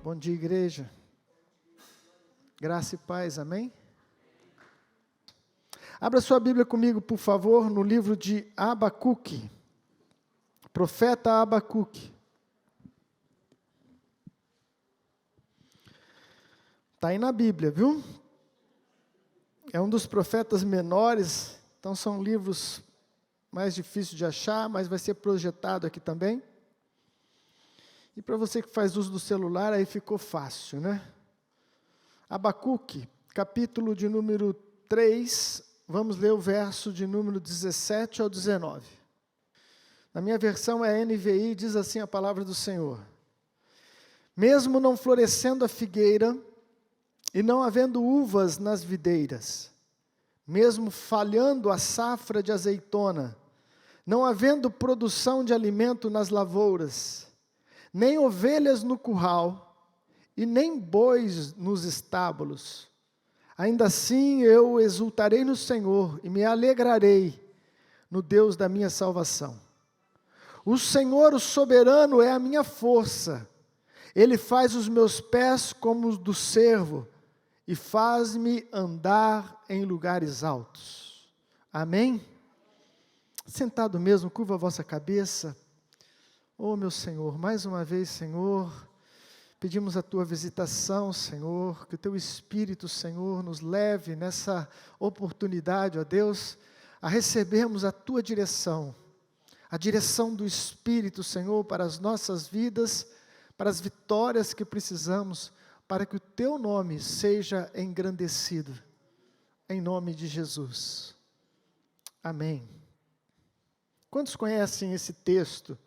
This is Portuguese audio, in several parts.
Bom dia, igreja. Graça e paz, amém? Abra sua Bíblia comigo, por favor, no livro de Abacuque. Profeta Abacuque. Está aí na Bíblia, viu? É um dos profetas menores, então são livros mais difíceis de achar, mas vai ser projetado aqui também. E para você que faz uso do celular, aí ficou fácil, né? Abacuque, capítulo de número 3, vamos ler o verso de número 17 ao 19. Na minha versão é NVI, diz assim a palavra do Senhor. Mesmo não florescendo a figueira, e não havendo uvas nas videiras, mesmo falhando a safra de azeitona, não havendo produção de alimento nas lavouras, nem ovelhas no curral, e nem bois nos estábulos. Ainda assim eu exultarei no Senhor, e me alegrarei no Deus da minha salvação. O Senhor, o soberano, é a minha força. Ele faz os meus pés como os do cervo, e faz-me andar em lugares altos. Amém? Sentado mesmo, curva a vossa cabeça. Oh, meu Senhor, mais uma vez, Senhor, pedimos a Tua visitação, Senhor, que o Teu Espírito, Senhor, nos leve nessa oportunidade, ó Deus, a recebermos a Tua direção, a direção do Espírito, Senhor, para as nossas vidas, para as vitórias que precisamos, para que o Teu nome seja engrandecido, em nome de Jesus. Amém. Quantos conhecem esse texto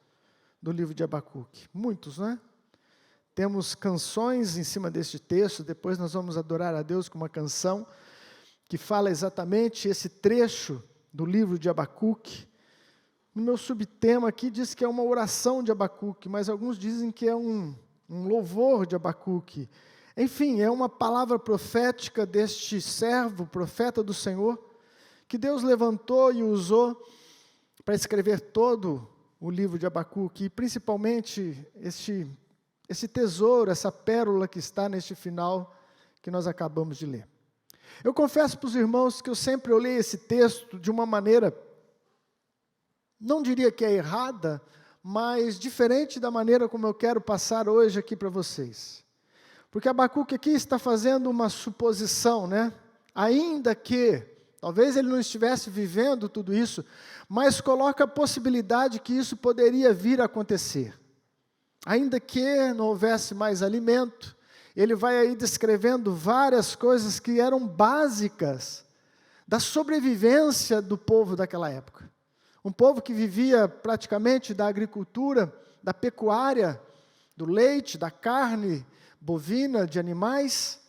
do livro de Abacuque? Muitos, não é? Temos canções em cima deste texto, depois nós vamos adorar a Deus com uma canção que fala exatamente esse trecho do livro de Abacuque. No meu subtema aqui diz que é uma oração de Abacuque, mas alguns dizem que é um louvor de Abacuque. Enfim, é uma palavra profética deste servo, profeta do Senhor, que Deus levantou e usou para escrever todo o livro de Abacuque, e principalmente esse tesouro, essa pérola que está neste final que nós acabamos de ler. Eu confesso para os irmãos que eu sempre olhei esse texto de uma maneira, não diria que é errada, mas diferente da maneira como eu quero passar hoje aqui para vocês. Porque Abacuque aqui está fazendo uma suposição, né? Ainda que talvez ele não estivesse vivendo tudo isso, mas coloca a possibilidade que isso poderia vir a acontecer. Ainda que não houvesse mais alimento, ele vai aí descrevendo várias coisas que eram básicas da sobrevivência do povo daquela época. Um povo que vivia praticamente da agricultura, da pecuária, do leite, da carne bovina, de animais.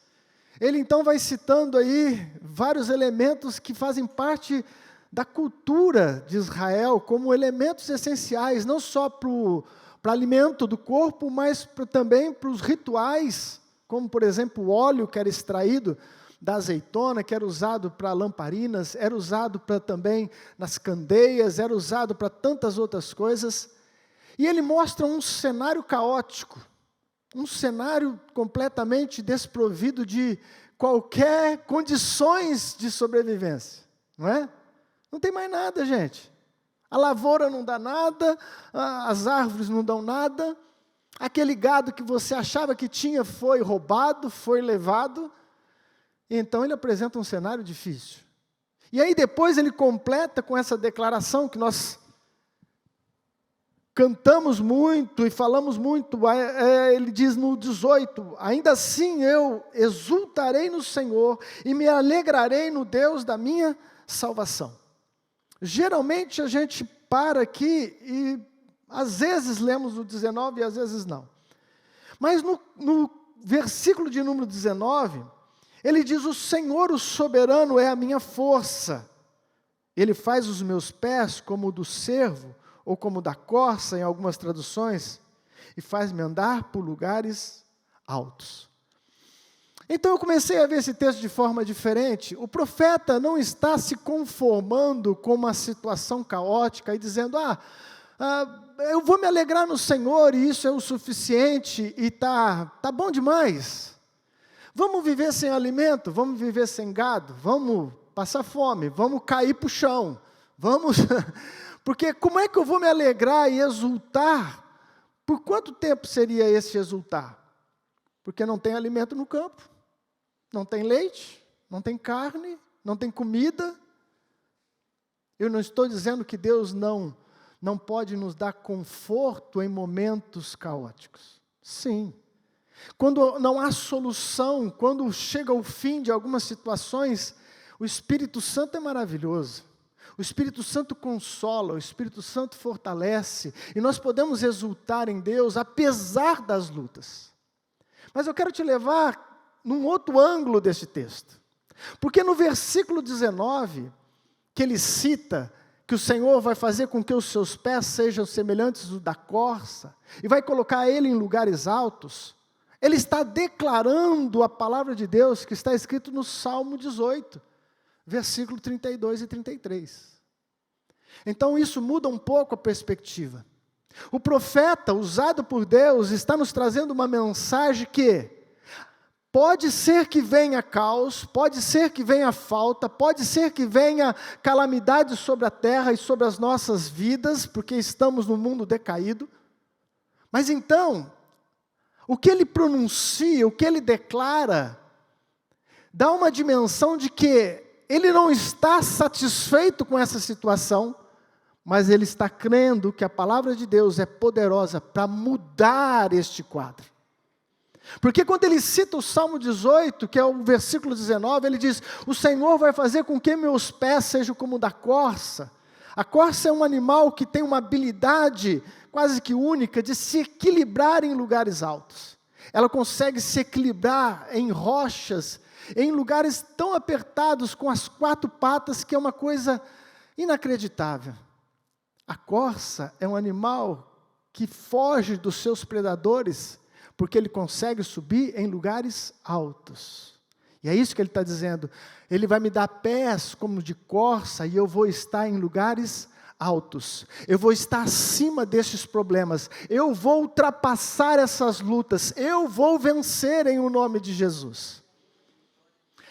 Ele então vai citando aí vários elementos que fazem parte da cultura de Israel, como elementos essenciais, não só para o alimento do corpo, mas também para os rituais, como por exemplo o óleo que era extraído da azeitona, que era usado para lamparinas, era usado também nas candeias, era usado para tantas outras coisas. E ele mostra um cenário caótico, um cenário completamente desprovido de qualquer condições de sobrevivência, não é? Não tem mais nada, gente. A lavoura não dá nada, as árvores não dão nada, aquele gado que você achava que tinha foi roubado, foi levado, então ele apresenta um cenário difícil. E aí depois ele completa com essa declaração que nós cantamos muito e falamos muito, ele diz no 18, ainda assim eu exultarei no Senhor e me alegrarei no Deus da minha salvação. Geralmente a gente para aqui e às vezes lemos o 19 e às vezes não. Mas no versículo de número 19, ele diz, o Senhor, o soberano, é a minha força. Ele faz os meus pés como o do cervo, ou como da corça, em algumas traduções, e faz-me andar por lugares altos. Então eu comecei a ver esse texto de forma diferente. O profeta não está se conformando com uma situação caótica e dizendo, Eu vou me alegrar no Senhor e isso é o suficiente e tá bom demais. Vamos viver sem alimento, vamos viver sem gado, vamos passar fome, vamos cair para o chão, vamos... Porque como é que eu vou me alegrar e exultar? Por quanto tempo seria esse exultar? Porque não tem alimento no campo, não tem leite, não tem carne, não tem comida. Eu não estou dizendo que Deus não pode nos dar conforto em momentos caóticos. Sim. Quando não há solução, quando chega o fim de algumas situações, o Espírito Santo é maravilhoso. O Espírito Santo consola, o Espírito Santo fortalece, e nós podemos exultar em Deus apesar das lutas. Mas eu quero te levar num outro ângulo desse texto. Porque no versículo 19, que ele cita que o Senhor vai fazer com que os seus pés sejam semelhantes aos da corça, e vai colocar ele em lugares altos, ele está declarando a palavra de Deus que está escrito no Salmo 18, versículo 32 e 33. Então isso muda um pouco a perspectiva. O profeta, usado por Deus, está nos trazendo uma mensagem que pode ser que venha caos, pode ser que venha falta, pode ser que venha calamidade sobre a terra e sobre as nossas vidas, porque estamos num mundo decaído. Mas então, o que ele pronuncia, o que ele declara, dá uma dimensão de que ele não está satisfeito com essa situação, mas ele está crendo que a palavra de Deus é poderosa para mudar este quadro. Porque quando ele cita o Salmo 18, que é o versículo 19, ele diz: o Senhor vai fazer com que meus pés sejam como o da corça. A corça é um animal que tem uma habilidade quase que única de se equilibrar em lugares altos. Ela consegue se equilibrar em rochas, em lugares tão apertados com as 4 patas, que é uma coisa inacreditável. A corça é um animal que foge dos seus predadores, porque ele consegue subir em lugares altos. E é isso que ele está dizendo. Ele vai me dar pés como de corça, e eu vou estar em lugares altos. Eu vou estar acima desses problemas. Eu vou ultrapassar essas lutas. Eu vou vencer em o nome de Jesus.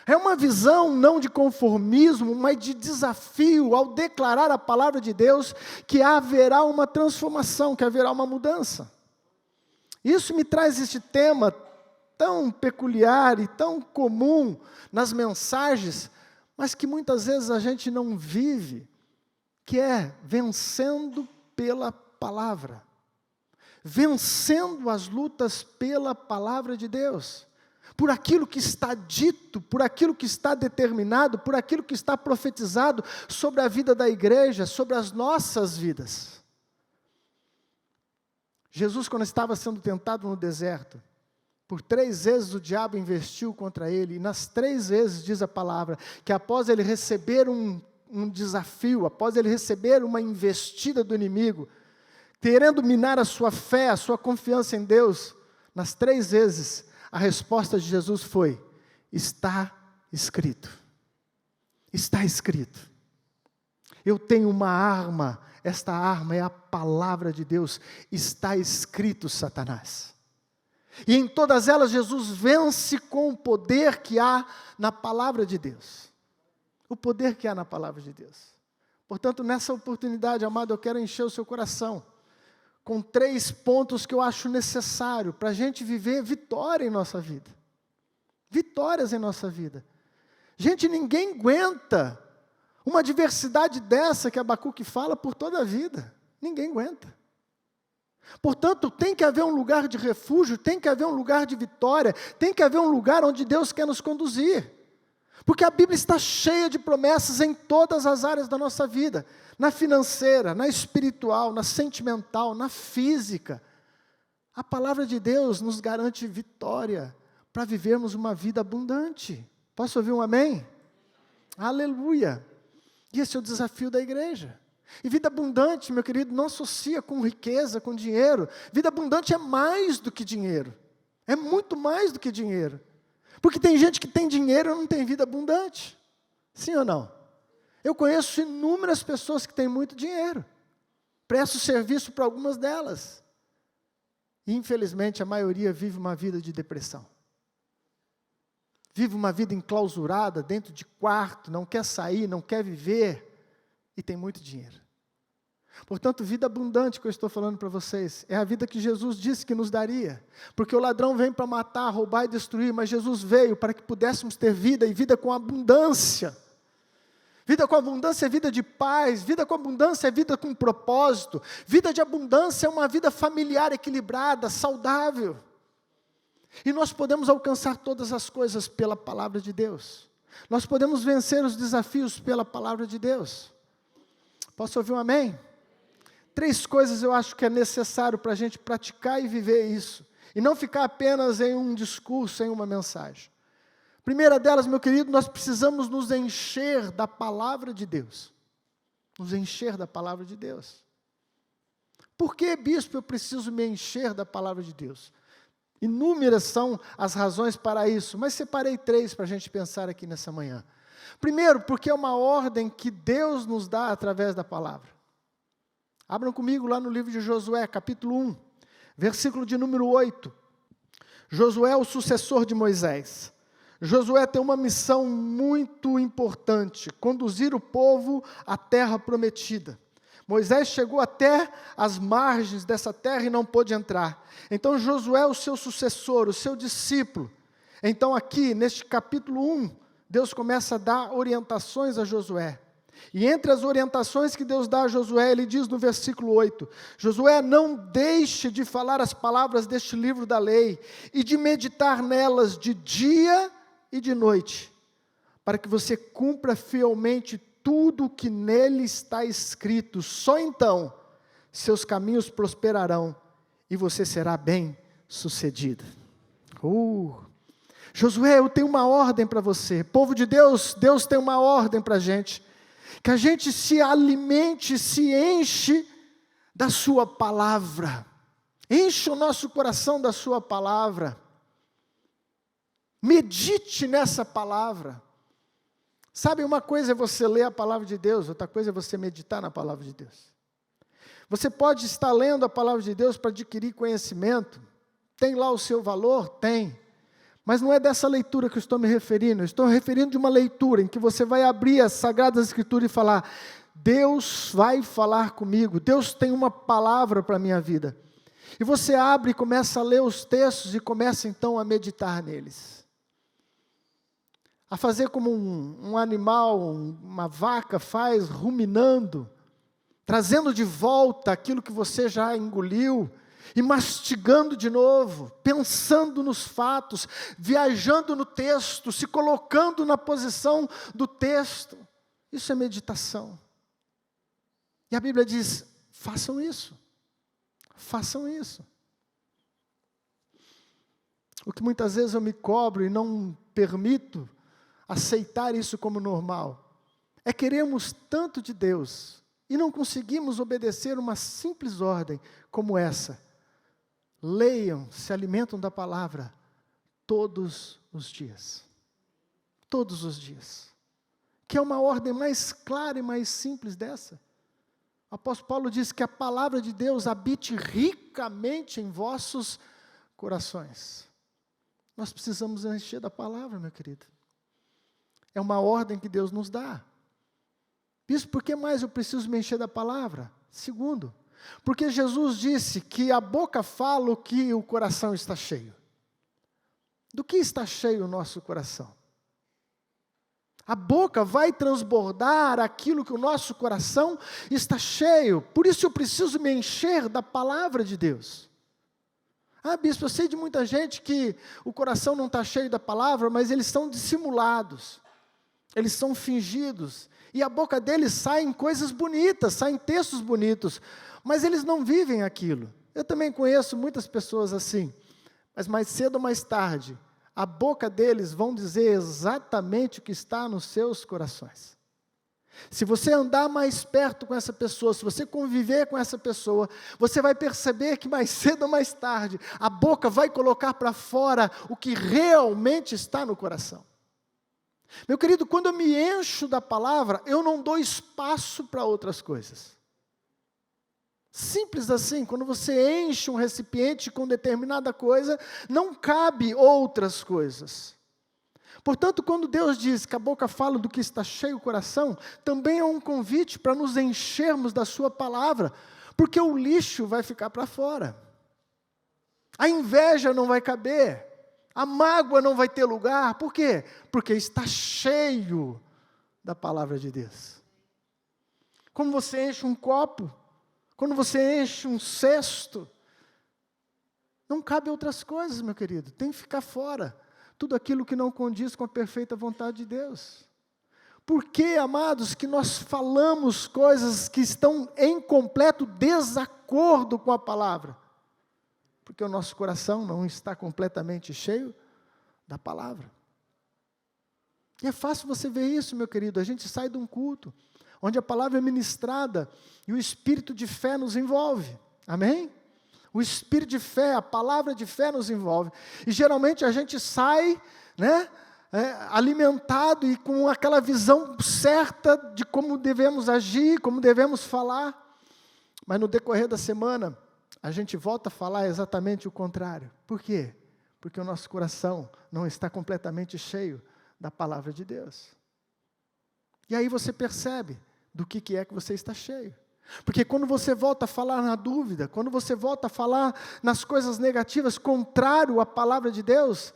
É uma visão não de conformismo, mas de desafio ao declarar a palavra de Deus que haverá uma transformação, que haverá uma mudança. Isso me traz este tema tão peculiar e tão comum nas mensagens, mas que muitas vezes a gente não vive, que é vencendo pela palavra. Vencendo as lutas pela palavra de Deus. Por aquilo que está dito, por aquilo que está determinado, por aquilo que está profetizado sobre a vida da igreja, sobre as nossas vidas. Jesus, quando estava sendo tentado no deserto, por 3 vezes o diabo investiu contra ele, e nas 3 vezes, diz a palavra, que após ele receber um desafio, após ele receber uma investida do inimigo, querendo minar a sua fé, a sua confiança em Deus, nas 3 vezes, a resposta de Jesus foi: está escrito. Está escrito. Eu tenho uma arma, esta arma é a palavra de Deus. Está escrito, Satanás. E em todas elas Jesus vence com o poder que há na palavra de Deus. O poder que há na palavra de Deus. Portanto, nessa oportunidade, amado, eu quero encher o seu coração com 3 pontos que eu acho necessário para a gente viver vitória em nossa vida. Vitórias em nossa vida. Gente, ninguém aguenta uma adversidade dessa que Abacuque fala por toda a vida. Ninguém aguenta. Portanto, tem que haver um lugar de refúgio, tem que haver um lugar de vitória, tem que haver um lugar onde Deus quer nos conduzir. Porque a Bíblia está cheia de promessas em todas as áreas da nossa vida. Na financeira, na espiritual, na sentimental, na física. A palavra de Deus nos garante vitória para vivermos uma vida abundante. Posso ouvir um amém? Aleluia! E esse é o desafio da igreja. E vida abundante, meu querido, não associa com riqueza, com dinheiro. Vida abundante é mais do que dinheiro. É muito mais do que dinheiro. Porque tem gente que tem dinheiro e não tem vida abundante. Sim ou não? Eu conheço inúmeras pessoas que têm muito dinheiro. presto serviço para algumas delas. E, infelizmente, a maioria vive uma vida de depressão. Vive uma vida enclausurada, dentro de quarto, não quer sair, não quer viver, e tem muito dinheiro. Portanto, vida abundante que eu estou falando para vocês, é a vida que Jesus disse que nos daria. Porque o ladrão vem para matar, roubar e destruir, mas Jesus veio para que pudéssemos ter vida, e vida com abundância. Vida com abundância é vida de paz, vida com abundância é vida com propósito, vida de abundância é uma vida familiar equilibrada, saudável. E nós podemos alcançar todas as coisas pela palavra de Deus. Nós podemos vencer os desafios pela palavra de Deus. Posso ouvir um amém? 3 coisas eu acho que é necessário para a gente praticar e viver isso. E não ficar apenas em um discurso, em uma mensagem. Primeira delas, meu querido, nós precisamos nos encher da palavra de Deus. Nos encher da palavra de Deus. Por que, bispo, eu preciso me encher da palavra de Deus? Inúmeras são as razões para isso, mas separei 3 para a gente pensar aqui nessa manhã. Primeiro, porque é uma ordem que Deus nos dá através da palavra. Abram comigo lá no livro de Josué, capítulo 1, versículo de número 8. Josué é o sucessor de Moisés. Josué tem uma missão muito importante, conduzir o povo à terra prometida. Moisés chegou até as margens dessa terra e não pôde entrar. Então Josué é o seu sucessor, o seu discípulo. Então aqui, neste capítulo 1, Deus começa a dar orientações a Josué. E entre as orientações que Deus dá a Josué, ele diz no versículo 8, Josué, não deixe de falar as palavras deste livro da lei, e de meditar nelas de dia e de noite, para que você cumpra fielmente tudo o que nele está escrito. Só então seus caminhos prosperarão e você será bem sucedido. Josué, eu tenho uma ordem para você. Povo de Deus, Deus tem uma ordem para a gente. Que a gente se alimente, se enche da sua palavra. Enche o nosso coração da sua palavra. Medite nessa palavra. Sabe, uma coisa é você ler a palavra de Deus, outra coisa é você meditar na palavra de Deus. Você pode estar lendo a palavra de Deus para adquirir conhecimento, tem lá o seu valor? Tem. Mas não é dessa leitura que eu estou me referindo, eu estou me referindo de uma leitura em que você vai abrir as Sagradas Escrituras e falar, Deus vai falar comigo, Deus tem uma palavra para a minha vida. E você abre e começa a ler os textos e começa então a meditar neles. A fazer como um animal, uma vaca faz, ruminando, trazendo de volta aquilo que você já engoliu, e mastigando de novo, pensando nos fatos, viajando no texto, se colocando na posição do texto. Isso é meditação. E a Bíblia diz, façam isso. Façam isso. O que muitas vezes eu me cobro e não permito aceitar isso como normal, é queremos tanto de Deus e não conseguimos obedecer uma simples ordem como essa. Leiam, se alimentam da palavra todos os dias. Todos os dias. Que é uma ordem mais clara e mais simples dessa. O apóstolo Paulo diz que a palavra de Deus habite ricamente em vossos corações. Nós precisamos encher da palavra, meu querido. É uma ordem que Deus nos dá. Isso, por que mais eu preciso me encher da palavra? Segundo, porque Jesus disse que a boca fala o que o coração está cheio. Do que está cheio o nosso coração? A boca vai transbordar aquilo que o nosso coração está cheio. Por isso eu preciso me encher da palavra de Deus. Ah, bispo, eu sei de muita gente que o coração não está cheio da palavra, mas eles são dissimulados. Eles são fingidos. E a boca deles saem coisas bonitas, saem textos bonitos. Mas eles não vivem aquilo. Eu também conheço muitas pessoas assim. Mas mais cedo ou mais tarde, a boca deles vão dizer exatamente o que está nos seus corações. Se você andar mais perto com essa pessoa, se você conviver com essa pessoa, você vai perceber que mais cedo ou mais tarde, a boca vai colocar para fora o que realmente está no coração. Meu querido, quando eu me encho da palavra, eu não dou espaço para outras coisas. Simples assim, quando você enche um recipiente com determinada coisa, não cabe outras coisas. Portanto, quando Deus diz que a boca fala do que está cheio o coração, também é um convite para nos enchermos da sua palavra, porque o lixo vai ficar para fora. A inveja não vai caber, a mágoa não vai ter lugar. Por quê? Porque está cheio da palavra de Deus. Como você enche um copo, quando você enche um cesto, não cabe outras coisas, meu querido, tem que ficar fora. Tudo aquilo que não condiz com a perfeita vontade de Deus. Por que, amados, que nós falamos coisas que estão em completo desacordo com a palavra? Porque o nosso coração não está completamente cheio da palavra. E é fácil você ver isso, meu querido. A gente sai de um culto onde a palavra é ministrada e o espírito de fé nos envolve. Amém? O espírito de fé, a palavra de fé nos envolve. E geralmente a gente sai, alimentado e com aquela visão certa de como devemos agir, como devemos falar. Mas no decorrer da semana, a gente volta a falar exatamente o contrário. Por quê? Porque o nosso coração não está completamente cheio da palavra de Deus. E aí você percebe do que é que você está cheio. Porque quando você volta a falar na dúvida, quando você volta a falar nas coisas negativas, contrário à palavra de Deus,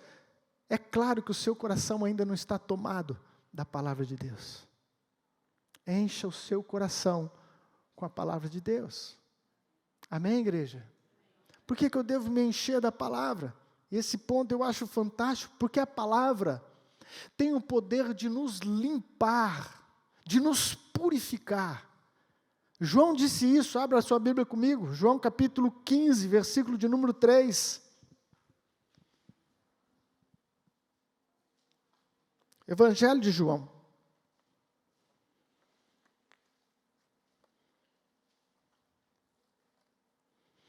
é claro que o seu coração ainda não está tomado da palavra de Deus. Encha o seu coração com a palavra de Deus. Amém, igreja? Por que eu devo me encher da palavra? E esse ponto eu acho fantástico, porque a palavra tem o poder de nos limpar, de nos purificar. João disse isso, abra a sua Bíblia comigo, João capítulo 15, versículo de número 3. Evangelho de João.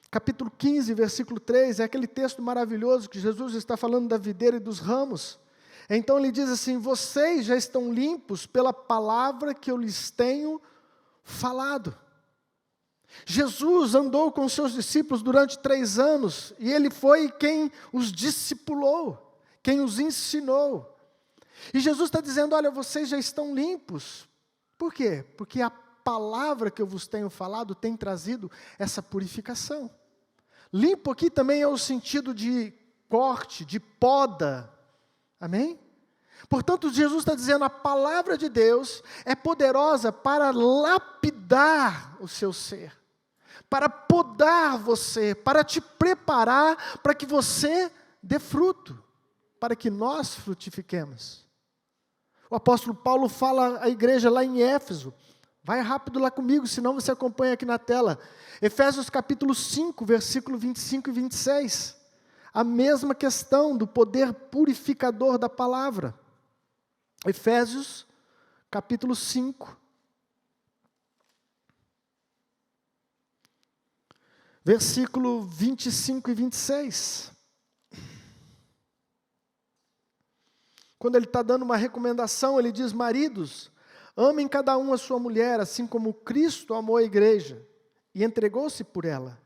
Capítulo 15, versículo 3, é aquele texto maravilhoso que Jesus está falando da videira e dos ramos. Então ele diz assim: vocês já estão limpos pela palavra que eu lhes tenho falado. Jesus andou com seus discípulos durante 3 anos, e ele foi quem os discipulou, quem os ensinou. E Jesus está dizendo: olha, vocês já estão limpos. Por quê? Porque a palavra que eu vos tenho falado tem trazido essa purificação. Limpo aqui também é o sentido de corte, de poda. Amém? Portanto, Jesus está dizendo, a palavra de Deus é poderosa para lapidar o seu ser, para podar você, para te preparar para que você dê fruto, para que nós frutifiquemos. O apóstolo Paulo fala à igreja lá em Éfeso, vai rápido lá comigo, senão você acompanha aqui na tela. Efésios capítulo 5, versículo 25 e 26. A mesma questão do poder purificador da palavra. Efésios capítulo 5. Versículo 25 e 26. Quando ele está dando uma recomendação, ele diz: maridos, amem cada um a sua mulher, assim como Cristo amou a igreja e entregou-se por ela,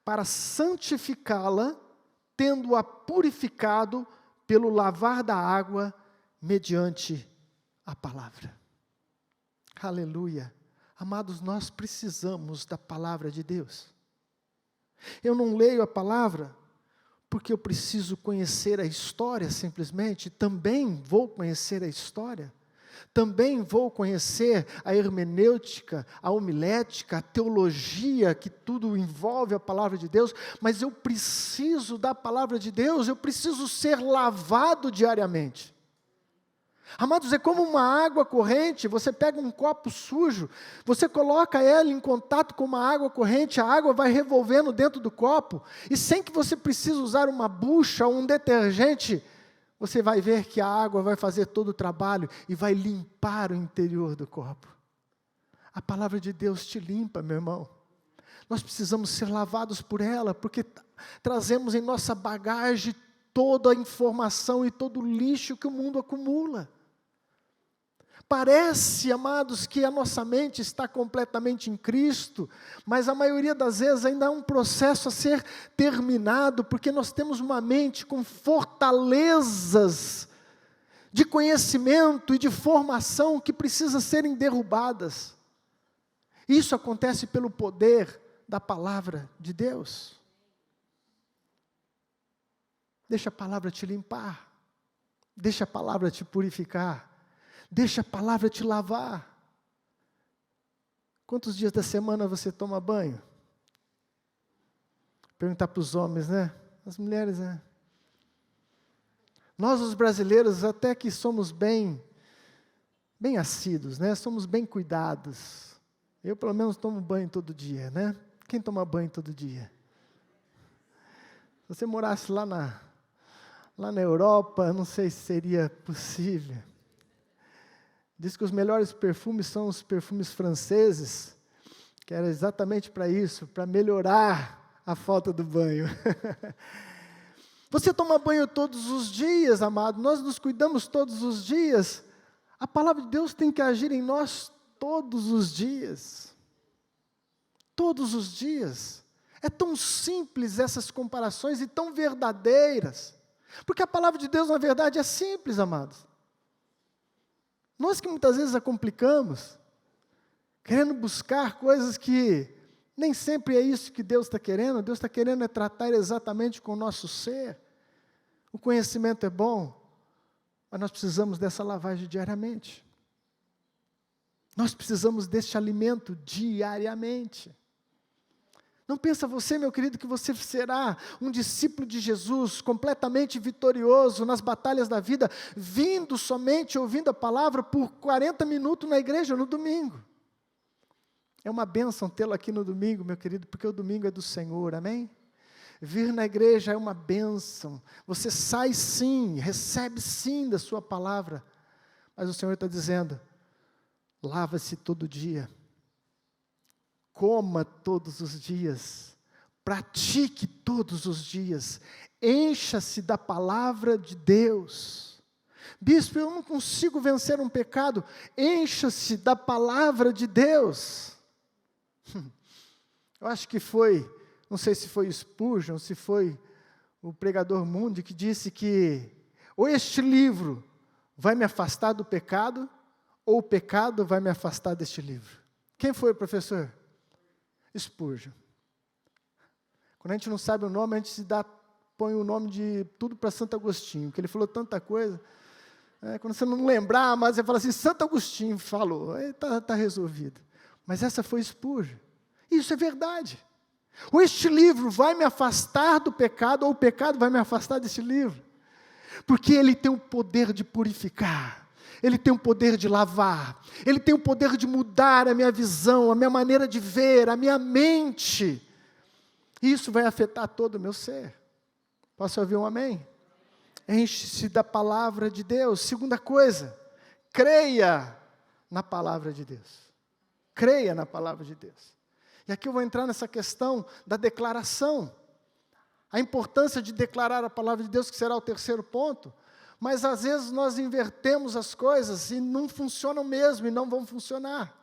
para santificá-la, tendo-a purificado pelo lavar da água, mediante a palavra. Aleluia. Amados, nós precisamos da palavra de Deus. Eu não leio a palavra porque eu preciso conhecer a história simplesmente, também vou conhecer a história. Também vou conhecer a hermenêutica, a homilética, a teologia, que tudo envolve a palavra de Deus, mas eu preciso da palavra de Deus, eu preciso ser lavado diariamente. Amados, é como uma água corrente, você pega um copo sujo, você coloca ela em contato com uma água corrente, a água vai revolvendo dentro do copo, e sem que você precise usar uma bucha ou um detergente, você vai ver que a água vai fazer todo o trabalho e vai limpar o interior do copo. A palavra de Deus te limpa, meu irmão. Nós precisamos ser lavados por ela, porque trazemos em nossa bagagem toda a informação e todo o lixo que o mundo acumula. Parece, amados, que a nossa mente está completamente em Cristo, mas a maioria das vezes ainda há um processo a ser terminado, porque nós temos uma mente com fortalezas de conhecimento e de formação que precisam serem derrubadas. Isso acontece pelo poder da palavra de Deus. Deixa a palavra te limpar, deixa a palavra te purificar, deixa a palavra te lavar. Quantos dias da semana você toma banho? Perguntar para os homens, né? As mulheres, né? Nós, os brasileiros, até que somos bem assíduos, né? Somos bem cuidados. Eu, pelo menos, tomo banho todo dia, né? Quem toma banho todo dia? Se você morasse lá na Europa, não sei se seria possível. Diz que os melhores perfumes são os perfumes franceses, que era exatamente para isso, para melhorar a falta do banho. Você toma banho todos os dias, amado, nós nos cuidamos todos os dias. A palavra de Deus tem que agir em nós todos os dias. Todos os dias. É tão simples essas comparações e tão verdadeiras. Porque a palavra de Deus, na verdade, é simples, amados. Nós que muitas vezes a complicamos, querendo buscar coisas que nem sempre é isso que Deus está querendo. Deus está querendo é tratar exatamente com o nosso ser. O conhecimento é bom, mas nós precisamos dessa lavagem diariamente. Nós precisamos deste alimento diariamente. Não pensa você, meu querido, que você será um discípulo de Jesus, completamente vitorioso nas batalhas da vida, vindo somente ouvindo a palavra por 40 minutos na igreja no domingo. É uma bênção tê-lo aqui no domingo, meu querido, porque o domingo é do Senhor, amém? Vir na igreja é uma bênção. Você sai sim, recebe sim da sua palavra, mas o Senhor está dizendo, lava-se todo dia. Coma todos os dias, pratique todos os dias, encha-se da palavra de Deus. Bispo, eu não consigo vencer um pecado, encha-se da palavra de Deus. Eu acho que foi, não sei se foi Spurgeon, se foi o pregador Moody que disse que ou este livro vai me afastar do pecado, ou o pecado vai me afastar deste livro. Quem foi o professor? Spurgeon. Quando a gente não sabe o nome, a gente põe o nome de tudo para Santo Agostinho, porque ele falou tanta coisa. Quando você não lembrar, mas você fala assim, Santo Agostinho falou, aí está resolvido. Mas essa foi Spurgeon. Isso é verdade. Ou este livro vai me afastar do pecado, ou o pecado vai me afastar desse livro. Porque ele tem o poder de purificar. Ele tem o poder de lavar, Ele tem o poder de mudar a minha visão, a minha maneira de ver, a minha mente. E isso vai afetar todo o meu ser. Posso ouvir um amém? Enche-se da palavra de Deus. Segunda coisa, creia na palavra de Deus. Creia na palavra de Deus. E aqui eu vou entrar nessa questão da declaração. A importância de declarar a palavra de Deus, que será o terceiro ponto. Mas às vezes nós invertemos as coisas e não funcionam mesmo e não vão funcionar.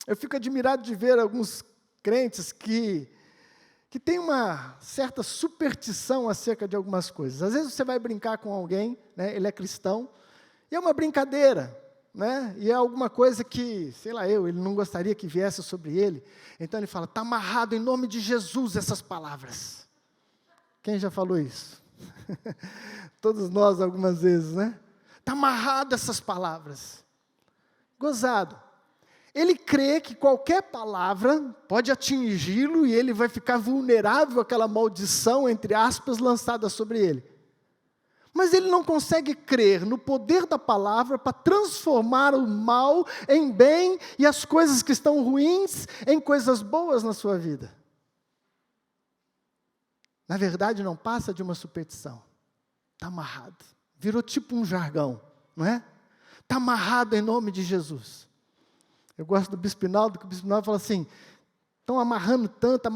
Eu fico admirado de ver alguns crentes que têm uma certa superstição acerca de algumas coisas. Às vezes você vai brincar com alguém, né, ele é cristão, e é uma brincadeira, né, e é alguma coisa que, sei lá ele não gostaria que viesse sobre ele. Então ele fala, está amarrado em nome de Jesus essas palavras. Quem já falou isso? Todos nós algumas vezes, né? Está amarrado essas palavras. Gozado. Ele crê que qualquer palavra pode atingi-lo e ele vai ficar vulnerável àquela maldição, entre aspas, lançada sobre ele. Mas ele não consegue crer no poder da palavra para transformar o mal em bem e as coisas que estão ruins em coisas boas na sua vida. Na verdade, não passa de uma superstição. Está amarrado. Virou tipo um jargão, não é? Está amarrado em nome de Jesus. Eu gosto do Bispo Hinaldo, que o Bispo Hinaldo fala assim, estão amarrando tanto,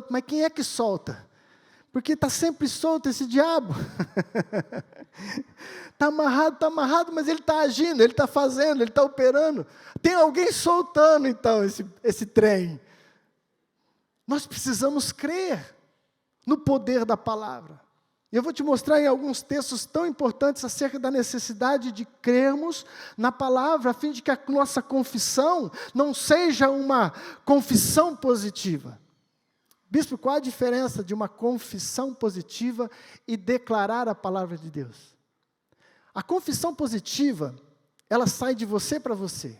mas quem é que solta? Porque está sempre solto esse diabo. Está amarrado, mas ele está agindo, ele está fazendo, ele está operando. Tem alguém soltando, então, esse trem. Nós precisamos crer no poder da palavra. E eu vou te mostrar em alguns textos tão importantes acerca da necessidade de crermos na palavra, a fim de que a nossa confissão não seja uma confissão positiva. Bispo, qual a diferença de uma confissão positiva e declarar a palavra de Deus? A confissão positiva, ela sai de você para você.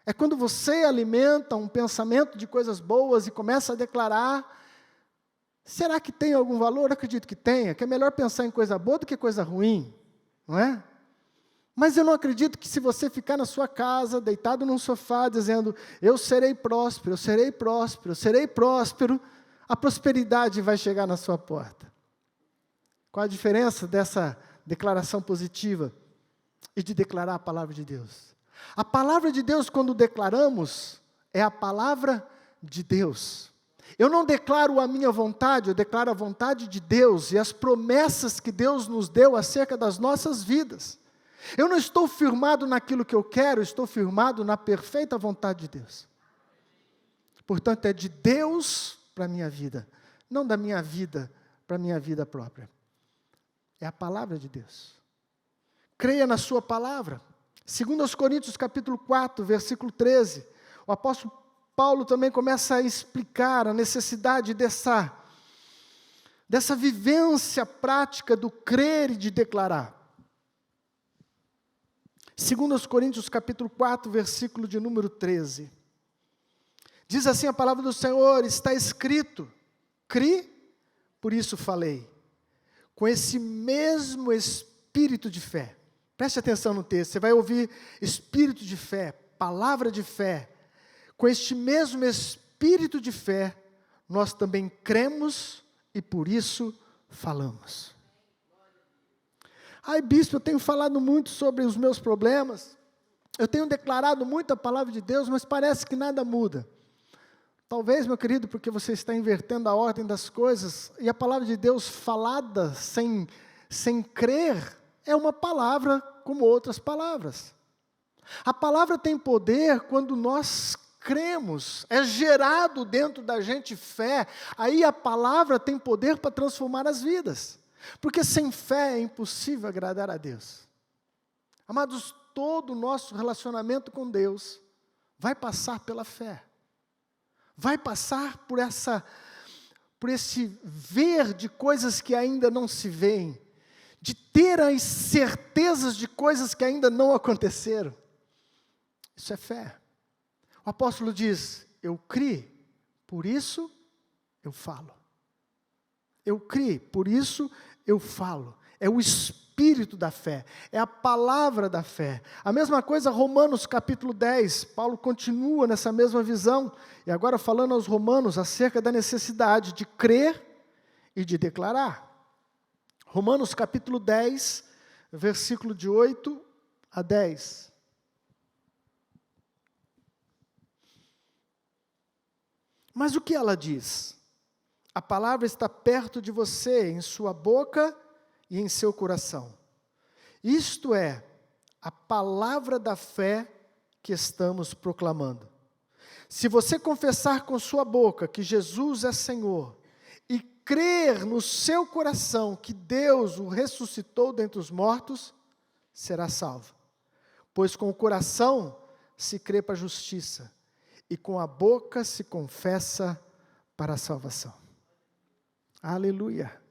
É quando você alimenta um pensamento de coisas boas e começa a declarar. Será que tem algum valor? Eu acredito que tenha, que é melhor pensar em coisa boa do que coisa ruim, não é? Mas eu não acredito que se você ficar na sua casa, deitado num sofá, dizendo, eu serei próspero, eu serei próspero, eu serei próspero, a prosperidade vai chegar na sua porta. Qual a diferença dessa declaração positiva e de declarar a palavra de Deus? A palavra de Deus, quando declaramos, é a palavra de Deus. Eu não declaro a minha vontade, eu declaro a vontade de Deus e as promessas que Deus nos deu acerca das nossas vidas. Eu não estou firmado naquilo que eu quero, estou firmado na perfeita vontade de Deus. Portanto, é de Deus para a minha vida, não da minha vida para a minha vida própria. É a palavra de Deus. Creia na sua palavra. 2 Coríntios capítulo 4, versículo 13, o apóstolo Paulo também começa a explicar a necessidade dessa vivência prática do crer e de declarar. 2 Coríntios capítulo 4, versículo de número 13. Diz assim a palavra do Senhor, está escrito, cri, por isso falei, com esse mesmo espírito de fé. Preste atenção no texto, você vai ouvir espírito de fé, palavra de fé. Com este mesmo espírito de fé, nós também cremos e por isso falamos. Ai, bispo, eu tenho falado muito sobre os meus problemas, eu tenho declarado muito a palavra de Deus, mas parece que nada muda. Talvez, meu querido, porque você está invertendo a ordem das coisas, e a palavra de Deus falada sem crer, é uma palavra como outras palavras. A palavra tem poder quando nós cremos, é gerado dentro da gente fé, aí a palavra tem poder para transformar as vidas, porque sem fé é impossível agradar a Deus. Amados, todo o nosso relacionamento com Deus vai passar pela fé, vai passar por esse ver de coisas que ainda não se veem, de ter as certezas de coisas que ainda não aconteceram. Isso é fé. O apóstolo diz, eu criei, por isso eu falo. Eu criei, por isso eu falo. É o espírito da fé, é a palavra da fé. A mesma coisa, Romanos capítulo 10, Paulo continua nessa mesma visão, e agora falando aos romanos acerca da necessidade de crer e de declarar. Romanos capítulo 10, versículo de 8 a 10. Mas o que ela diz? A palavra está perto de você, em sua boca e em seu coração. Isto é, a palavra da fé que estamos proclamando. Se você confessar com sua boca que Jesus é Senhor, e crer no seu coração que Deus o ressuscitou dentre os mortos, será salvo. Pois com o coração se crê para a justiça, e com a boca se confessa para a salvação. Aleluia.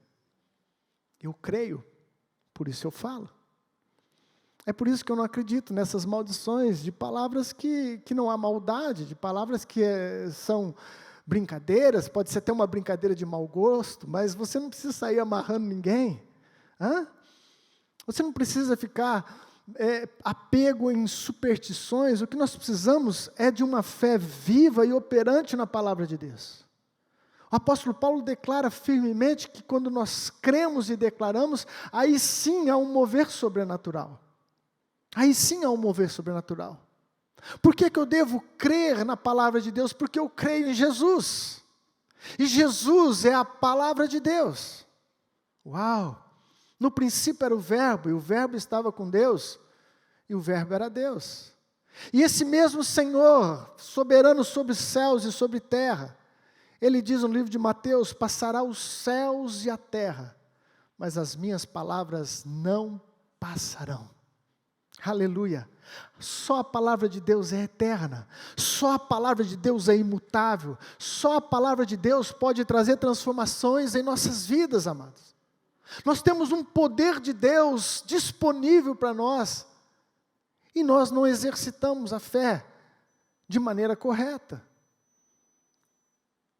Eu creio, por isso eu falo. É por isso que eu não acredito nessas maldições de palavras que não há maldade, de palavras que são brincadeiras, pode ser até uma brincadeira de mau gosto, mas você não precisa sair amarrando ninguém. Você não precisa ficar apego em superstições. O que nós precisamos é de uma fé viva e operante na palavra de Deus. O apóstolo Paulo declara firmemente que quando nós cremos e declaramos, aí sim há um mover sobrenatural. Aí sim há um mover sobrenatural. Por que eu devo crer na palavra de Deus? Porque eu creio em Jesus. E Jesus é a palavra de Deus. Uau! No princípio era o Verbo, e o Verbo estava com Deus, e o Verbo era Deus. E esse mesmo Senhor, soberano sobre os céus e sobre terra, Ele diz no livro de Mateus: passará os céus e a terra, mas as minhas palavras não passarão. Aleluia! Só a palavra de Deus é eterna, só a palavra de Deus é imutável, só a palavra de Deus pode trazer transformações em nossas vidas, amados. Nós temos um poder de Deus disponível para nós, e nós não exercitamos a fé de maneira correta.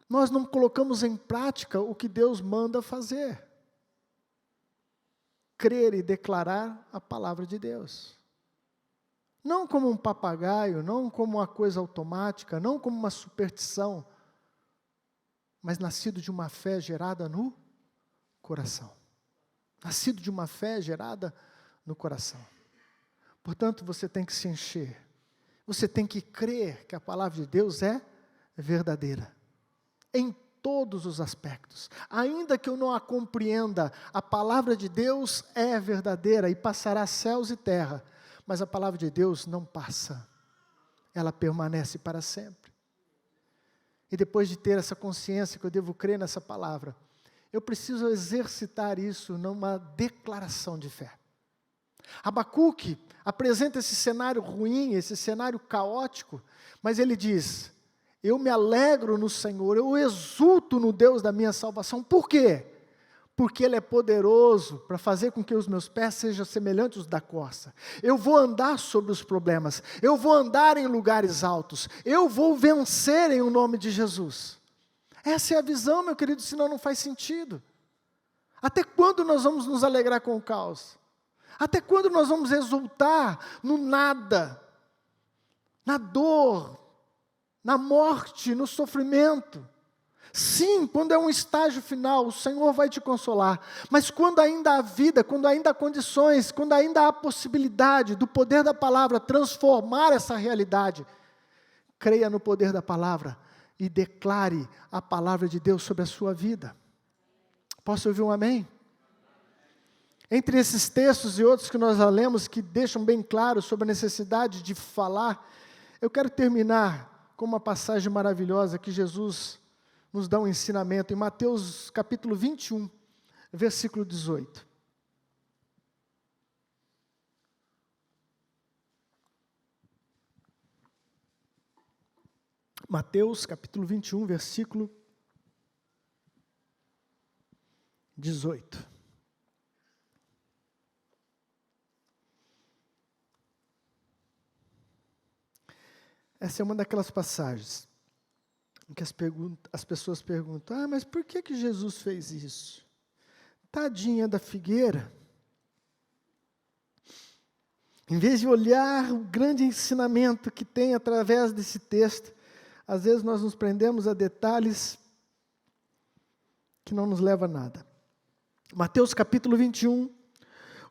Nós não colocamos em prática o que Deus manda fazer. Crer e declarar a palavra de Deus. Não como um papagaio, não como uma coisa automática, não como uma superstição, mas nascido de uma fé gerada no coração. Nascido de uma fé gerada no coração. Portanto, você tem que se encher. Você tem que crer que a palavra de Deus é verdadeira. Em todos os aspectos. Ainda que eu não a compreenda, a palavra de Deus é verdadeira e passará céus e terra. Mas a palavra de Deus não passa. Ela permanece para sempre. E depois de ter essa consciência que eu devo crer nessa palavra, eu preciso exercitar isso numa declaração de fé. Abacuque apresenta esse cenário ruim, esse cenário caótico, mas ele diz: eu me alegro no Senhor, eu exulto no Deus da minha salvação. Por quê? Porque Ele é poderoso para fazer com que os meus pés sejam semelhantes aos da corça. Eu vou andar sobre os problemas, eu vou andar em lugares altos, eu vou vencer em o nome de Jesus. Essa é a visão, meu querido, senão não faz sentido. Até quando nós vamos nos alegrar com o caos? Até quando nós vamos exultar no nada, na dor, na morte, no sofrimento? Sim, quando é um estágio final, o Senhor vai te consolar. Mas quando ainda há vida, quando ainda há condições, quando ainda há possibilidade do poder da palavra transformar essa realidade, creia no poder da palavra e declare a palavra de Deus sobre a sua vida. Posso ouvir um amém? Entre esses textos e outros que nós já lemos, que deixam bem claro sobre a necessidade de falar, eu quero terminar com uma passagem maravilhosa que Jesus nos dá um ensinamento, em Mateus capítulo 21, versículo 18. Mateus capítulo 21, versículo 18. Essa é uma daquelas passagens em que as pessoas perguntam: mas por que Jesus fez isso? Tadinha da figueira. Em vez de olhar o grande ensinamento que tem através desse texto, às vezes nós nos prendemos a detalhes que não nos levam a nada. Mateus capítulo 21,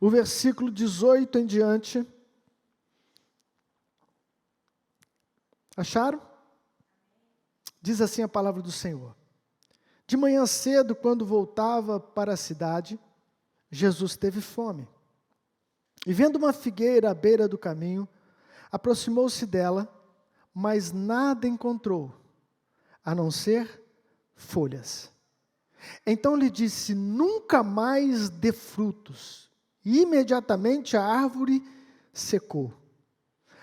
o versículo 18 em diante. Acharam? Diz assim a palavra do Senhor: de manhã cedo, quando voltava para a cidade, Jesus teve fome. E vendo uma figueira à beira do caminho, aproximou-se dela, mas nada encontrou, a não ser folhas. Então lhe disse: nunca mais dê frutos. E imediatamente a árvore secou.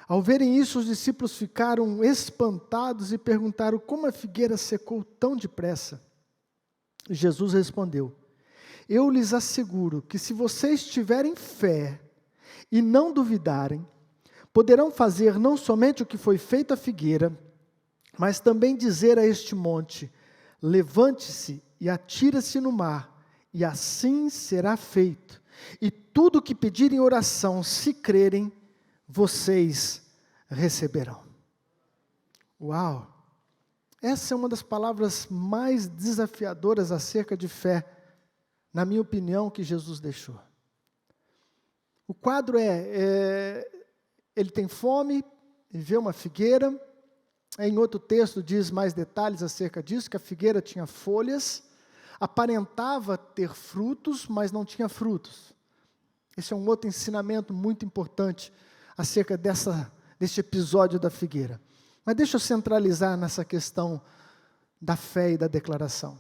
Ao verem isso, os discípulos ficaram espantados e perguntaram: como a figueira secou tão depressa? Jesus respondeu: eu lhes asseguro que se vocês tiverem fé e não duvidarem, poderão fazer não somente o que foi feito à figueira, mas também dizer a este monte: levante-se e atira-se no mar, e assim será feito. E tudo o que pedirem em oração, se crerem, vocês receberão. Uau! Essa é uma das palavras mais desafiadoras acerca de fé, na minha opinião, que Jesus deixou. O quadro ele tem fome, vê uma figueira, Em outro texto diz mais detalhes acerca disso, que a figueira tinha folhas, aparentava ter frutos, mas não tinha frutos. Esse é um outro ensinamento muito importante acerca deste episódio da figueira. Mas deixa eu centralizar nessa questão da fé e da declaração.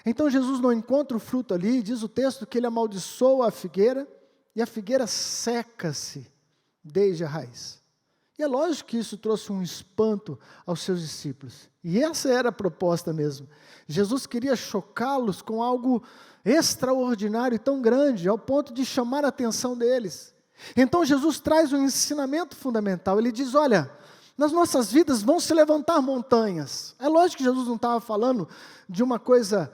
Então Jesus não encontra o fruto ali, diz o texto que ele amaldiçoa a figueira, e a figueira seca-se desde a raiz. E é lógico que isso trouxe um espanto aos seus discípulos. E essa era a proposta mesmo. Jesus queria chocá-los com algo extraordinário e tão grande, ao ponto de chamar a atenção deles. Então Jesus traz um ensinamento fundamental. Ele diz, olha, nas nossas vidas vão se levantar montanhas. É lógico que Jesus não estava falando de uma coisa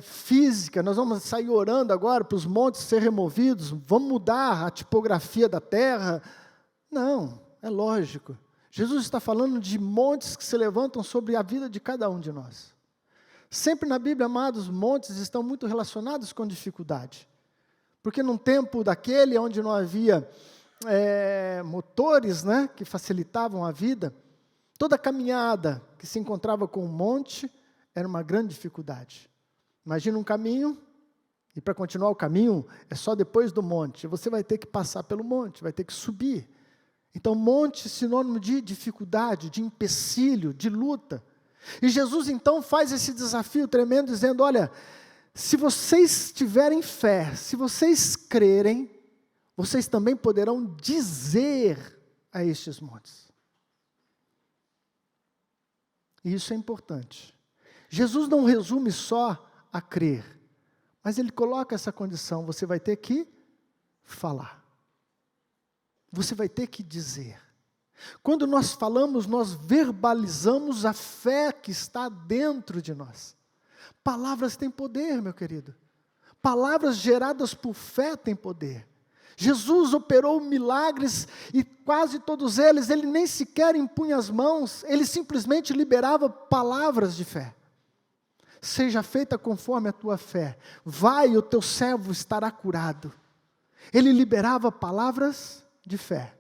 física, nós vamos sair orando agora para os montes ser removidos, vamos mudar a tipografia da terra. Não. É lógico. Jesus está falando de montes que se levantam sobre a vida de cada um de nós. Sempre na Bíblia, amados, montes estão muito relacionados com dificuldade. Porque num tempo daquele onde não havia motores, né, que facilitavam a vida, toda caminhada que se encontrava com um monte era uma grande dificuldade. Imagina um caminho, e para continuar o caminho é só depois do monte. Você vai ter que passar pelo monte, vai ter que subir. Então, monte é sinônimo de dificuldade, de empecilho, de luta. E Jesus, então, faz esse desafio tremendo, dizendo, olha, se vocês tiverem fé, se vocês crerem, vocês também poderão dizer a estes montes. E isso é importante. Jesus não resume só a crer, mas ele coloca essa condição, você vai ter que falar. Você vai ter que dizer. Quando nós falamos, nós verbalizamos a fé que está dentro de nós. Palavras têm poder, meu querido. Palavras geradas por fé têm poder. Jesus operou milagres e quase todos eles, ele nem sequer impunha as mãos, ele simplesmente liberava palavras de fé. Seja feita conforme a tua fé. Vai, o teu servo estará curado. Ele liberava palavras de fé.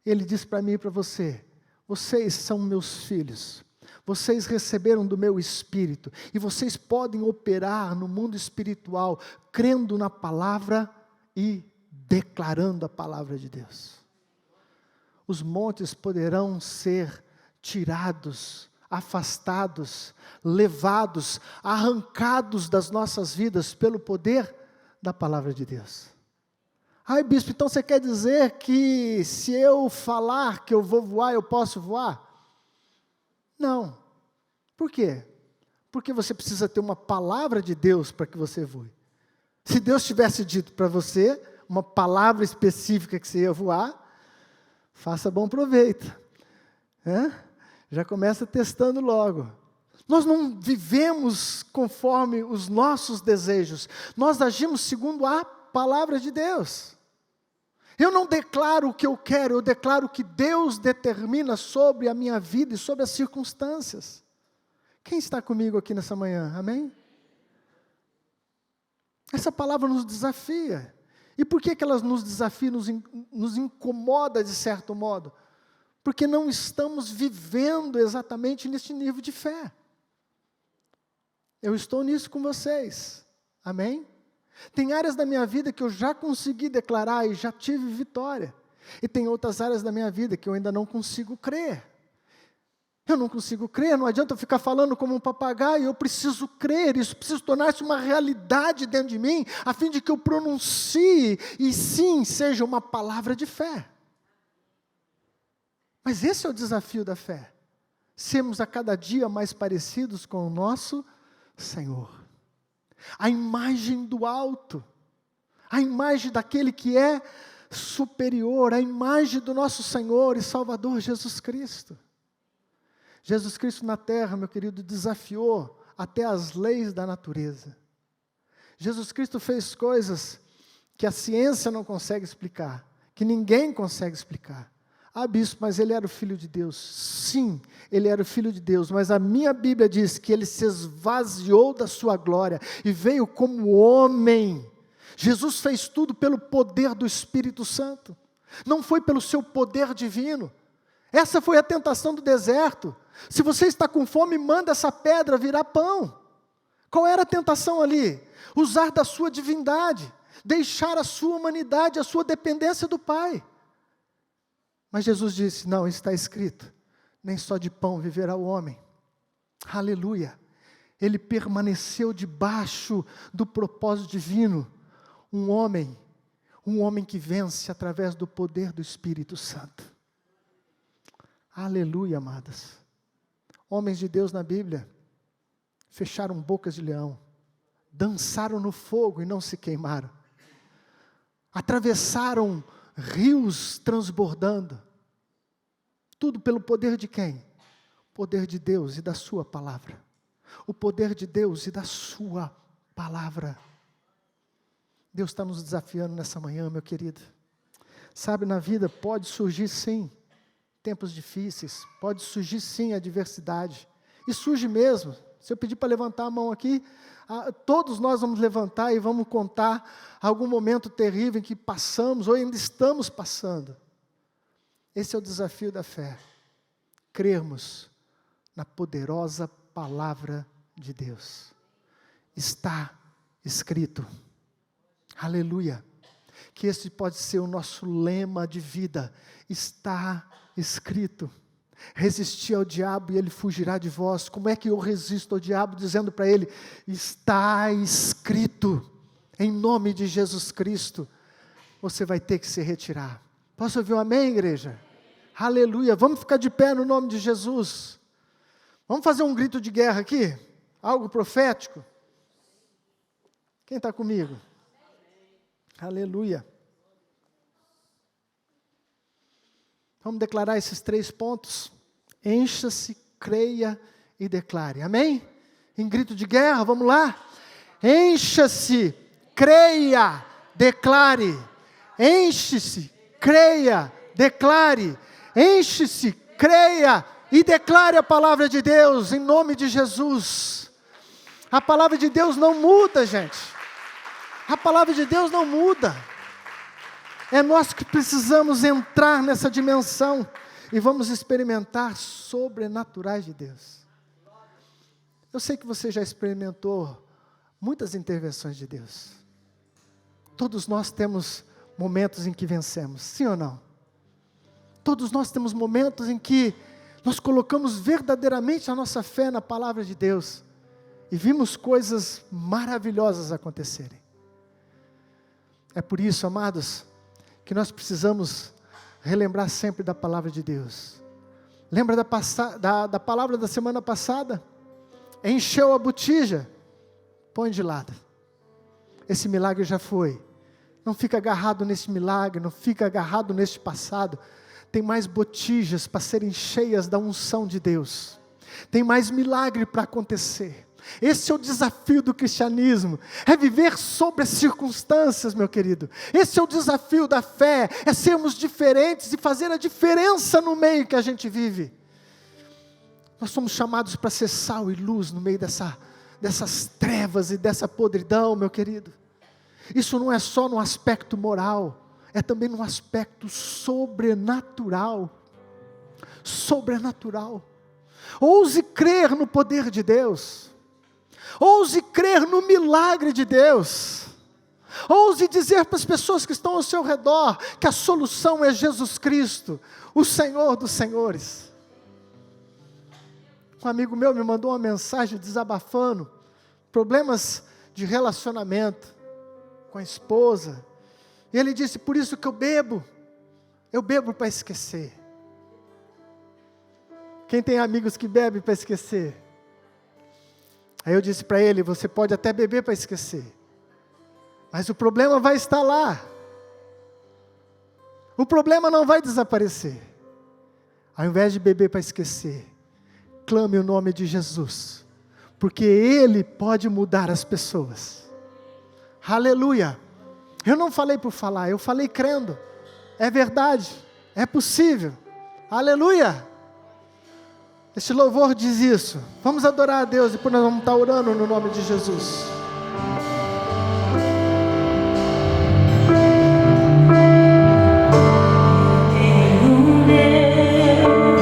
Ele diz para mim e para você, vocês são meus filhos, vocês receberam do meu Espírito, e vocês podem operar no mundo espiritual, crendo na palavra e declarando a palavra de Deus. Os montes poderão ser tirados, afastados, levados, arrancados das nossas vidas pelo poder da palavra de Deus. Ai, bispo, então você quer dizer que se eu falar que eu vou voar, eu posso voar? Não. Por quê? Porque você precisa ter uma palavra de Deus para que você voe. Se Deus tivesse dito para você uma palavra específica que você ia voar, faça bom proveito. Já começa testando logo. Nós não vivemos conforme os nossos desejos, nós agimos segundo a palavra de Deus. Eu não declaro o que eu quero, eu declaro o que Deus determina sobre a minha vida e sobre as circunstâncias. Quem está comigo aqui nessa manhã? Amém? Essa palavra nos desafia. E por que ela nos desafia, nos incomoda de certo modo? Porque não estamos vivendo exatamente neste nível de fé. Eu estou nisso com vocês. Amém? Tem áreas da minha vida que eu já consegui declarar e já tive vitória. E tem outras áreas da minha vida que eu ainda não consigo crer. Eu não consigo crer, não adianta eu ficar falando como um papagaio, eu preciso crer, isso precisa tornar-se uma realidade dentro de mim, a fim de que eu pronuncie, e sim, seja uma palavra de fé. Mas esse é o desafio da fé, sermos a cada dia mais parecidos com o nosso Senhor. A imagem do alto, a imagem daquele que é superior, a imagem do nosso Senhor e Salvador Jesus Cristo. Jesus Cristo na terra, meu querido, desafiou até as leis da natureza. Jesus Cristo fez coisas que a ciência não consegue explicar, que ninguém consegue explicar. Ah, bispo, mas ele era o Filho de Deus. Sim, ele era o Filho de Deus, mas a minha Bíblia diz que ele se esvaziou da sua glória e veio como homem. Jesus fez tudo pelo poder do Espírito Santo, não foi pelo seu poder divino. Essa foi a tentação do deserto. Se você está com fome, manda essa pedra virar pão. Qual era a tentação ali? Usar da sua divindade, deixar a sua humanidade, a sua dependência do Pai. Mas Jesus disse, não, está escrito, nem só de pão viverá o homem. Aleluia. Ele permaneceu debaixo do propósito divino. Um homem que vence através do poder do Espírito Santo. Aleluia, amadas. Homens de Deus na Bíblia fecharam bocas de leão, dançaram no fogo e não se queimaram, atravessaram rios transbordando, tudo pelo poder de quem? O poder de Deus e da sua palavra. O poder de Deus e da sua palavra. Deus está nos desafiando nessa manhã, meu querido. Sabe, na vida pode surgir sim tempos difíceis, pode surgir sim adversidade, e surge mesmo. Se eu pedir para levantar a mão aqui, todos nós vamos levantar e vamos contar algum momento terrível em que passamos, ou ainda estamos passando. Esse é o desafio da fé, crermos na poderosa palavra de Deus. Está escrito, aleluia, que esse pode ser o nosso lema de vida, está escrito. Resistir ao diabo e ele fugirá de vós. Como é que eu resisto ao diabo? Dizendo para ele, está escrito, em nome de Jesus Cristo, você vai ter que se retirar. Posso ouvir um amém, igreja? Aleluia, vamos ficar de pé no nome de Jesus. Vamos fazer um grito de guerra aqui? Algo profético? Quem está comigo? Aleluia. Vamos declarar esses 3 pontos. Encha-se, creia e declare. Amém? Em grito de guerra, vamos lá? Encha-se, creia, declare. Enche-se, creia, declare. Enche-se, creia e declare a palavra de Deus, em nome de Jesus. A palavra de Deus não muda, gente. A palavra de Deus não muda. É nós que precisamos entrar nessa dimensão e vamos experimentar sobrenaturais de Deus. Eu sei que você já experimentou muitas intervenções de Deus. Todos nós temos momentos em que vencemos, sim ou não? Todos nós temos momentos em que nós colocamos verdadeiramente a nossa fé na palavra de Deus e vimos coisas maravilhosas acontecerem. É por isso, amados, que nós precisamos relembrar sempre da palavra de Deus. Lembra da palavra da semana passada? Encheu a botija, põe de lado. Esse milagre já foi. Não fica agarrado nesse milagre, não fica agarrado neste passado. Tem mais botijas para serem cheias da unção de Deus. Tem mais milagre para acontecer. Esse é o desafio do cristianismo, é viver sobre as circunstâncias, meu querido. Esse é o desafio da fé, é sermos diferentes e fazer a diferença no meio que a gente vive. Nós somos chamados para ser sal e luz no meio dessas trevas e dessa podridão, meu querido. Isso não é só no aspecto moral, é também no aspecto sobrenatural. Sobrenatural. Ouse crer no poder de Deus. Ouse crer no milagre de Deus. Ouse dizer para as pessoas que estão ao seu redor que a solução é Jesus Cristo, o Senhor dos senhores. Um amigo meu me mandou uma mensagem desabafando problemas de relacionamento com a esposa. E ele disse, por isso que eu bebo para esquecer. Quem tem amigos que bebem para esquecer? Aí eu disse para ele, você pode até beber para esquecer, mas o problema vai estar lá. O problema não vai desaparecer. Ao invés de beber para esquecer, clame o nome de Jesus, porque Ele pode mudar as pessoas. Aleluia. Eu não falei por falar, eu falei crendo. É verdade, é possível. Aleluia. Esse louvor diz isso. Vamos adorar a Deus, depois nós vamos estar orando no nome de Jesus. Tem um Deus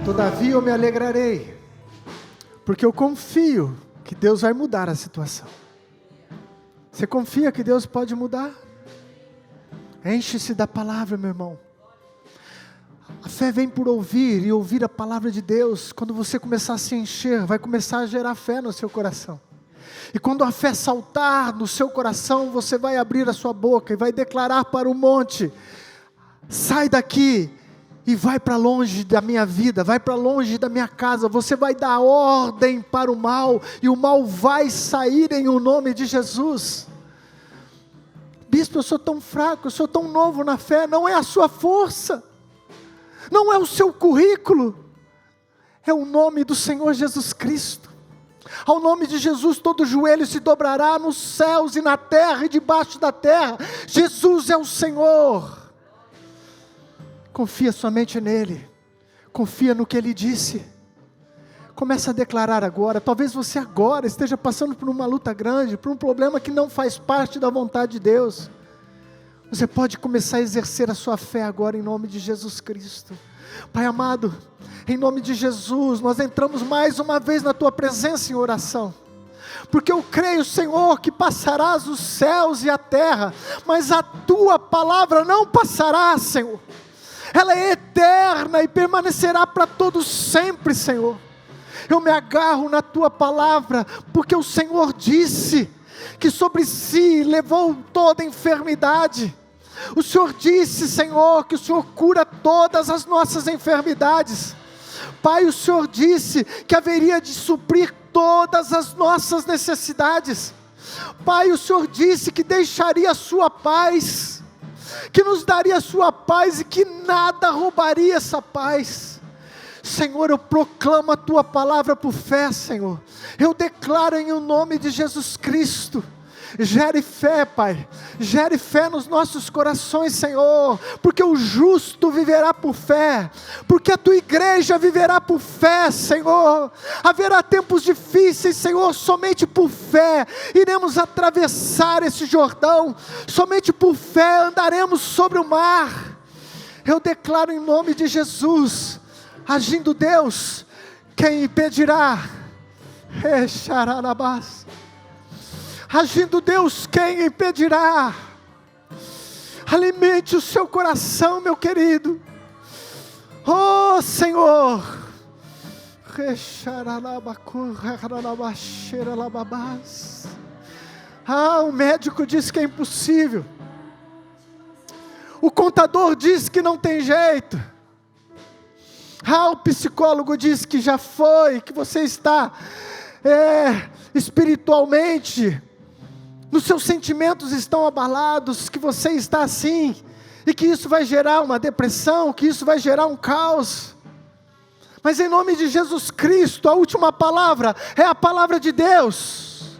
Todavia eu me alegrarei, porque eu confio que Deus vai mudar a situação. Você confia que Deus pode mudar? Enche-se da palavra, meu irmão. A fé vem por ouvir, e ouvir a palavra de Deus. Quando você começar a se encher, vai começar a gerar fé no seu coração. E quando a fé saltar no seu coração, você vai abrir a sua boca e vai declarar para o monte: sai daqui e vai para longe da minha vida, vai para longe da minha casa. Você vai dar ordem para o mal, e o mal vai sair em o nome de Jesus. Bispo, eu sou tão fraco, eu sou tão novo na fé. Não é a sua força, não é o seu currículo, é o nome do Senhor Jesus Cristo. Ao nome de Jesus todo joelho se dobrará, nos céus e na terra e debaixo da terra. Jesus é o Senhor. Confia somente nele, confia no que ele disse. Começa a declarar agora. Talvez você agora esteja passando por uma luta grande, por um problema que não faz parte da vontade de Deus. Você pode começar a exercer a sua fé agora em nome de Jesus Cristo. Pai amado, em nome de Jesus, nós entramos mais uma vez na tua presença em oração, porque eu creio, Senhor, que passarás os céus e a terra, mas a tua palavra não passará, Senhor. Ela é eterna e permanecerá para todos sempre, Senhor. Eu me agarro na tua palavra, porque o Senhor disse que sobre si levou toda enfermidade. O Senhor disse, Senhor, que o Senhor cura todas as nossas enfermidades. Pai, o Senhor disse que haveria de suprir todas as nossas necessidades. Pai, o Senhor disse que deixaria a sua paz, que nos daria a sua paz e que nada roubaria essa paz. Senhor, eu proclamo a tua palavra por fé, Senhor. Eu declaro em o nome de Jesus Cristo. Gere fé, Pai, gere fé nos nossos corações, Senhor, porque o justo viverá por fé, porque a tua igreja viverá por fé, Senhor. Haverá tempos difíceis, Senhor, somente por fé iremos atravessar esse Jordão, somente por fé andaremos sobre o mar. Eu declaro em nome de Jesus, agindo Deus, quem impedirá? Agindo Deus, quem impedirá? Alimente o seu coração, meu querido. Oh Senhor, o médico diz que é impossível, o contador diz que não tem jeito, o psicólogo diz que já foi, que você está espiritualmente, nos seus sentimentos estão abalados, que você está assim, e que isso vai gerar uma depressão, que isso vai gerar um caos. Mas em nome de Jesus Cristo, a última palavra é a palavra de Deus.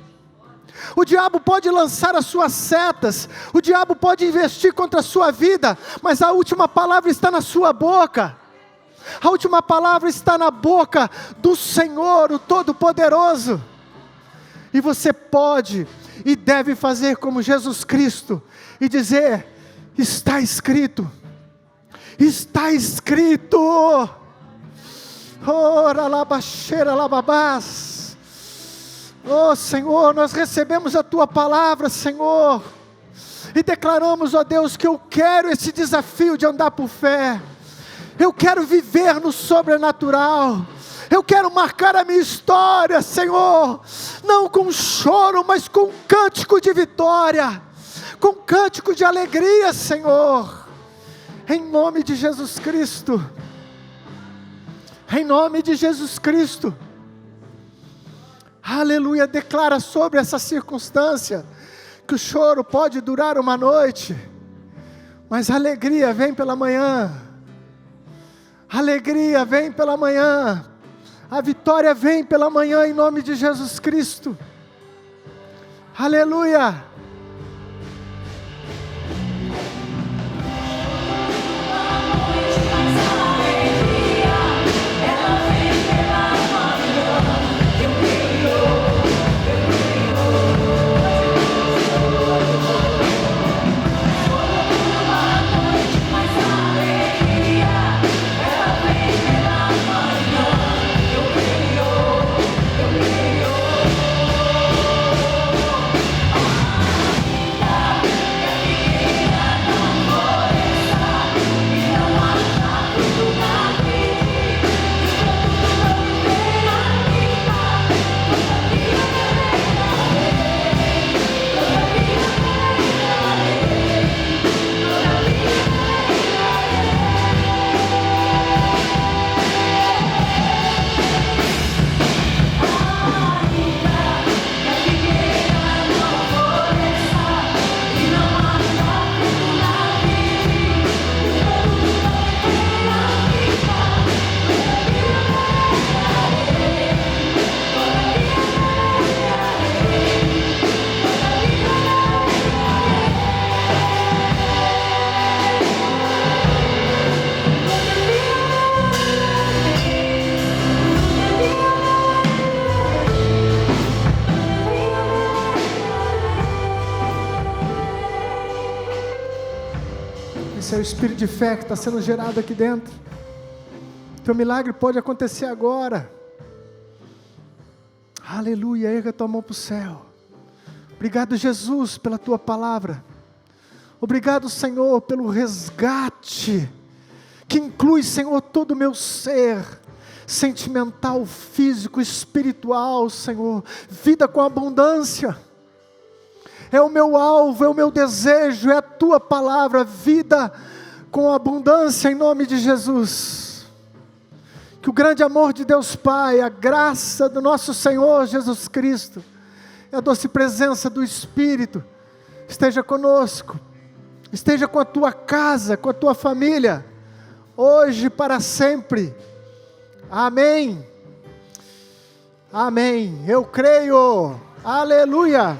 O diabo pode lançar as suas setas, o diabo pode investir contra a sua vida, mas a última palavra está na sua boca. A última palavra está na boca do Senhor, o Todo-Poderoso. E você pode e deve fazer como Jesus Cristo e dizer: está escrito, está escrito. Ora labaxeira lababás. Oh Senhor, nós recebemos a Tua palavra, Senhor, e declaramos, ó Deus, que eu quero esse desafio de andar por fé. Eu quero viver no sobrenatural. Eu quero marcar a minha história, Senhor, não com choro, mas com um cântico de vitória, com um cântico de alegria, Senhor, em nome de Jesus Cristo, em nome de Jesus Cristo. Aleluia. Declara sobre essa circunstância, que o choro pode durar uma noite, mas a alegria vem pela manhã, a alegria vem pela manhã, a vitória vem pela manhã, em nome de Jesus Cristo. Aleluia. Esse é o espírito de fé que está sendo gerado aqui dentro. Teu milagre pode acontecer agora. Aleluia. Erga a tua mão para o céu. Obrigado, Jesus, pela tua palavra. Obrigado, Senhor, pelo resgate, que inclui, Senhor, todo o meu ser, sentimental, físico, espiritual, Senhor, vida com abundância. É o meu alvo, é o meu desejo, é a tua palavra, vida com abundância, em nome de Jesus. Que o grande amor de Deus Pai, a graça do nosso Senhor Jesus Cristo, e a doce presença do Espírito, esteja conosco, esteja com a tua casa, com a tua família, hoje e para sempre. Amém. Amém. Eu creio. Aleluia.